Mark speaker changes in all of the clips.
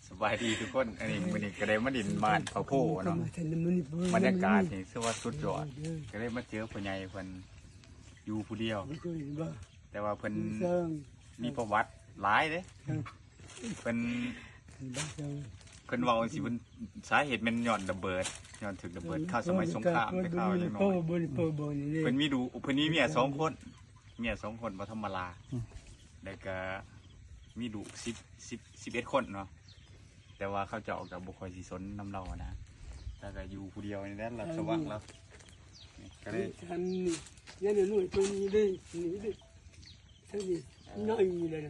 Speaker 1: สบายดีทุกคนอันนี้มันนี่ก็ได้มาดินบ้านเขาโพเนาะบรรยากาศนี่คือว่าสุดยอดก็ได้มาเจอพ่อใหญ่เพิ่นอยู่ผู้เดียวแต่ว่าเพิ่นมีประวัติหลายเด้เพิ่นเว้าสิเพิ่นสาเหตุมันย้อนระเบิดย้อนถึกระเบิดข้าวสมัยสงครามไปข้าวจังน้อยเพิ่นมีดูเพิ่นมีเมีย2 คนบ่ธรรมดาแล้วก็มีดุ11 คนเนาะแต่ว่าเขาเจาะกับบุคคลสีสนน้ำเรานะแต่ก็อยู่ผู้เดียวนี่แหละหลับสว่างแล้วก็เลย
Speaker 2: ทันยันหนุ่ยตัวนี้ได้นี่ได้ทั้งนี้น้อยเลย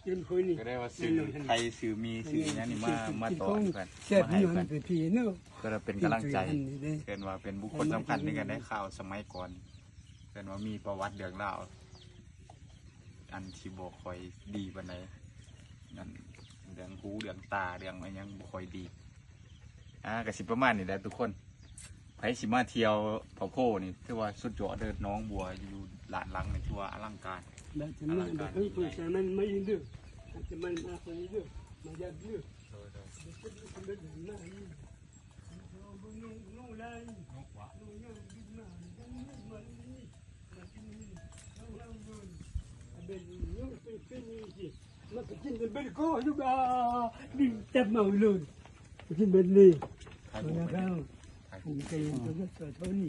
Speaker 2: ยืนคุยนี่
Speaker 1: ก็ได้ว่าสื่อใครสื่อมีสื่อนี้นี่มาต่อกันมาให้กันก็จะเป็นกำลังใจเกินว่าเป็นบุคคลสำคัญในการได้ข่าวสมัยก่อนเกินว่ามีประวัติเรื่องเล่าอันที่บอกคอยดีปานใดนั่นเรื่องหูเรื่องตาเรื่องอะไรยังบ่ค่อยดีกระสิบประมาณนี่แหละทุกคนไผสิมาเที่ยวเผาโพนี่ถือว่าสุดยอดเดินน้องบัวอยู่หลานหลังนี่ถือว่าอลังการ
Speaker 2: มันไม่ยืนดื้อจะมันมาคนนี้ดื้อมายัดดื้อมันกินเป็นก้อนลูกนี่เต็มเอาเลยกินเป็นนี่นะครับผมเคยเห็นตัวนี้